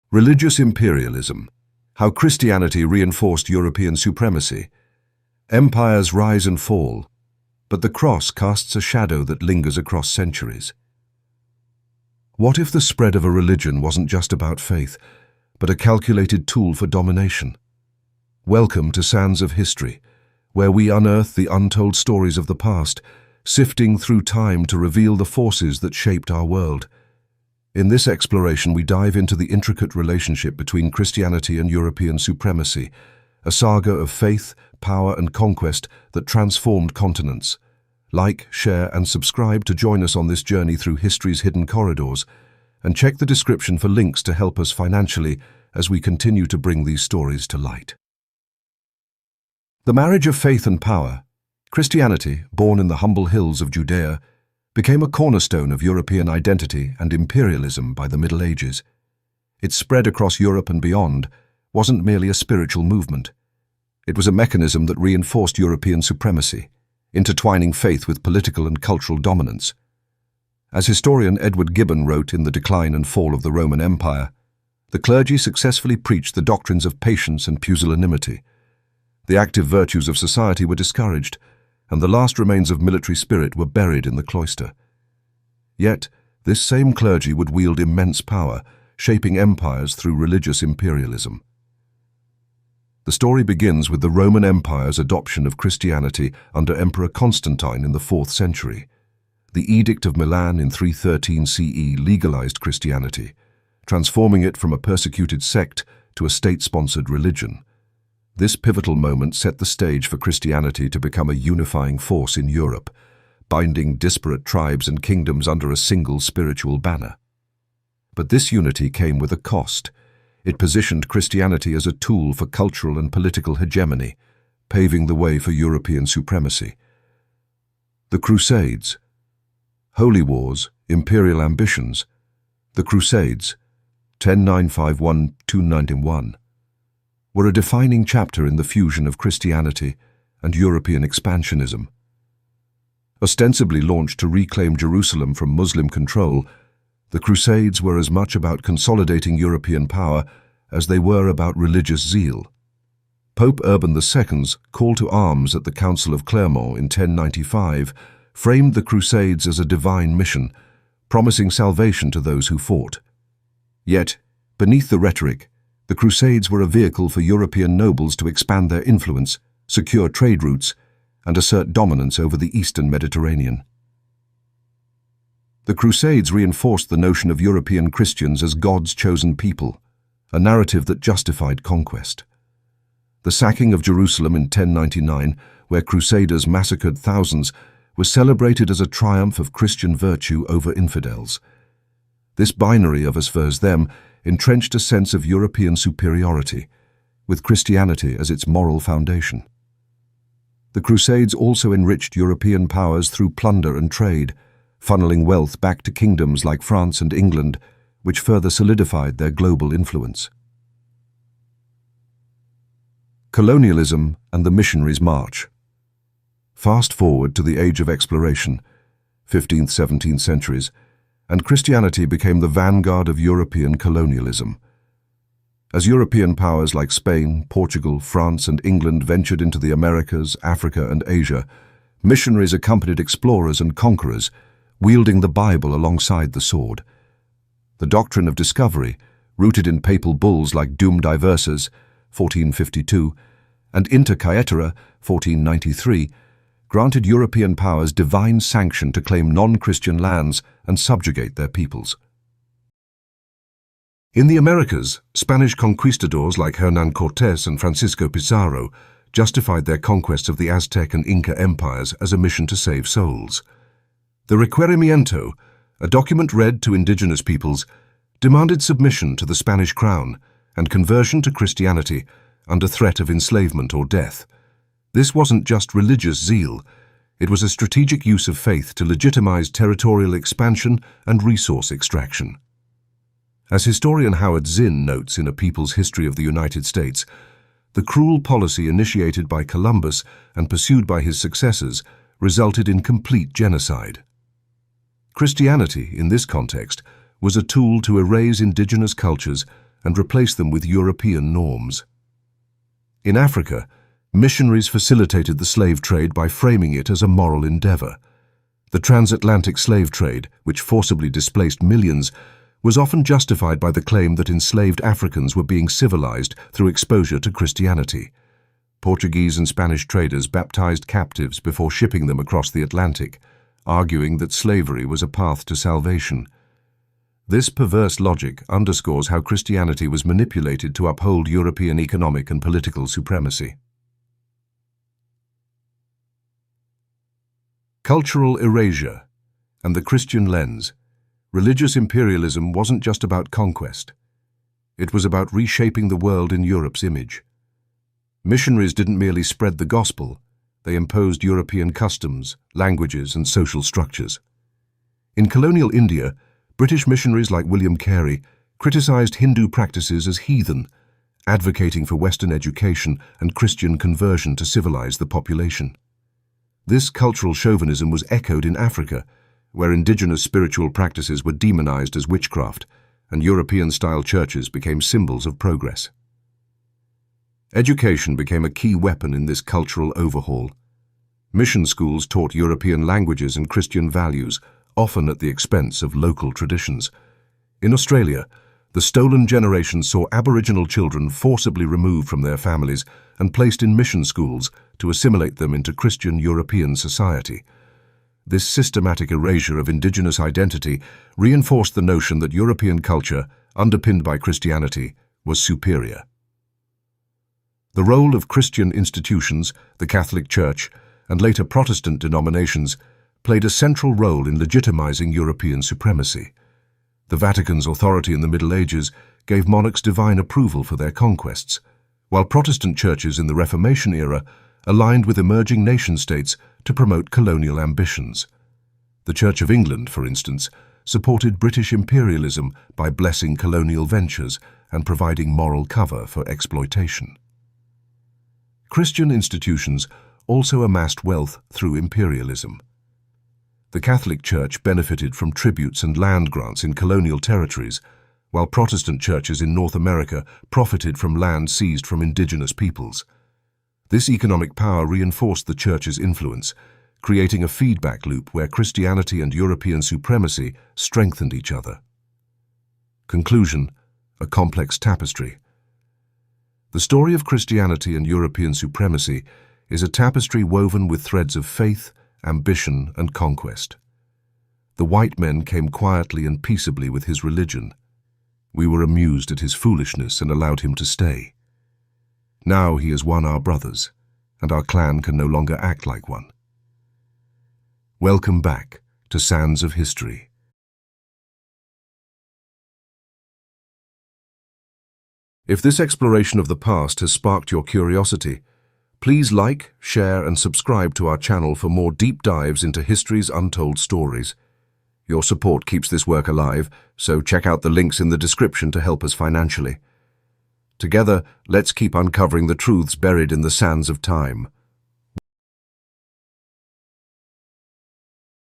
Religious imperialism. How Christianity reinforced European supremacy. Empires rise and fall, but the cross casts a shadow that lingers across centuries. What if the spread of a religion wasn't just about faith, but a calculated tool for domination? Welcome to Sands of History, where we unearth the untold stories of the past, sifting through time to reveal the forces that shaped our world. In this exploration, we dive into the intricate relationship between Christianity and European supremacy, a saga of faith, power, and conquest that transformed continents. Like, share, and subscribe to join us on this journey through history's hidden corridors, and check the description for links to help us financially as we continue to bring these stories to light. The marriage of faith and power. Christianity, born in the humble hills of Judea, became a cornerstone of European identity and imperialism by the Middle Ages. Its spread across Europe and beyond wasn't merely a spiritual movement. It was a mechanism that reinforced European supremacy, intertwining faith with political and cultural dominance. As historian Edward Gibbon wrote in The Decline and Fall of the Roman Empire, the clergy successfully preached the doctrines of patience and pusillanimity. The active virtues of society were discouraged, and the last remains of military spirit were buried in the cloister. Yet, this same clergy would wield immense power, shaping empires through religious imperialism. The story begins with the Roman Empire's adoption of Christianity under Emperor Constantine in the 4th century. The Edict of Milan in 313 CE legalized Christianity, transforming it from a persecuted sect to a state-sponsored religion. This pivotal moment set the stage for Christianity to become a unifying force in Europe, binding disparate tribes and kingdoms under a single spiritual banner. But this unity came with a cost. It positioned Christianity as a tool for cultural and political hegemony, paving the way for European supremacy. The Crusades. Holy Wars, imperial ambitions. The Crusades, 1095–1291, were a defining chapter in the fusion of Christianity and European expansionism. Ostensibly launched to reclaim Jerusalem from Muslim control, the Crusades were as much about consolidating European power as they were about religious zeal. Pope Urban II's call to arms at the Council of Clermont in 1095 framed the Crusades as a divine mission, promising salvation to those who fought. Yet, beneath the rhetoric, the Crusades were a vehicle for European nobles to expand their influence, secure trade routes, and assert dominance over the eastern Mediterranean. The Crusades reinforced the notion of European Christians as God's chosen people, a narrative that justified conquest. The sacking of Jerusalem in 1099, where Crusaders massacred thousands, was celebrated as a triumph of Christian virtue over infidels. This binary of us versus them entrenched a sense of European superiority, with Christianity as its moral foundation. The Crusades also enriched European powers through plunder and trade, funneling wealth back to kingdoms like France and England, which further solidified their global influence. Colonialism and the missionaries' march. Fast forward to the Age of Exploration, 15th, 17th centuries, and Christianity became the vanguard of European colonialism. As European powers like Spain, Portugal, France, and England ventured into the Americas, Africa, and Asia, missionaries accompanied explorers and conquerors, wielding the Bible alongside the sword. The doctrine of discovery, rooted in papal bulls like Dum Diversas, 1452, and Inter Caetera, 1493, granted European powers divine sanction to claim non-Christian lands and subjugate their peoples. In the Americas, Spanish conquistadors like Hernán Cortés and Francisco Pizarro justified their conquest of the Aztec and Inca empires as a mission to save souls. The Requerimiento, a document read to indigenous peoples, demanded submission to the Spanish crown and conversion to Christianity under threat of enslavement or death. This wasn't just religious zeal, it was a strategic use of faith to legitimize territorial expansion and resource extraction. As historian Howard Zinn notes in A People's History of the United States, the cruel policy initiated by Columbus and pursued by his successors resulted in complete genocide. Christianity, in this context, was a tool to erase indigenous cultures and replace them with European norms. In Africa, missionaries facilitated the slave trade by framing it as a moral endeavor. The transatlantic slave trade, which forcibly displaced millions, was often justified by the claim that enslaved Africans were being civilized through exposure to Christianity. Portuguese and Spanish traders baptized captives before shipping them across the Atlantic, arguing that slavery was a path to salvation. This perverse logic underscores how Christianity was manipulated to uphold European economic and political supremacy. Cultural erasure and the Christian lens. Religious imperialism wasn't just about conquest. It was about reshaping the world in Europe's image. Missionaries didn't merely spread the gospel, they imposed European customs, languages, and social structures. In colonial India, British missionaries like William Carey criticized Hindu practices as heathen, advocating for Western education and Christian conversion to civilize the population. This cultural chauvinism was echoed in Africa, where indigenous spiritual practices were demonized as witchcraft, and European-style churches became symbols of progress. Education became a key weapon in this cultural overhaul. Mission schools taught European languages and Christian values, often at the expense of local traditions. In Australia, the stolen generation saw Aboriginal children forcibly removed from their families and placed in mission schools to assimilate them into Christian European society. This systematic erasure of indigenous identity reinforced the notion that European culture, underpinned by Christianity, was superior. The role of Christian institutions, the Catholic Church, and later Protestant denominations played a central role in legitimizing European supremacy. The Vatican's authority in the Middle Ages gave monarchs divine approval for their conquests, while Protestant churches in the Reformation era aligned with emerging nation-states to promote colonial ambitions. The Church of England, for instance, supported British imperialism by blessing colonial ventures and providing moral cover for exploitation. Christian institutions also amassed wealth through imperialism. The Catholic Church benefited from tributes and land grants in colonial territories, while Protestant churches in North America profited from land seized from indigenous peoples. This economic power reinforced the Church's influence, creating a feedback loop where Christianity and European supremacy strengthened each other. Conclusion: a complex tapestry. The story of Christianity and European supremacy is a tapestry woven with threads of faith, ambition, and conquest. The white men came quietly and peaceably with his religion. We were amused at his foolishness and allowed him to stay. Now he has won our brothers, and our clan can no longer act like one. Welcome back to Sands of History. If this exploration of the past has sparked your curiosity, please like, share, and subscribe to our channel for more deep dives into history's untold stories. Your support keeps this work alive, so check out the links in the description to help us financially. Together, let's keep uncovering the truths buried in the sands of time.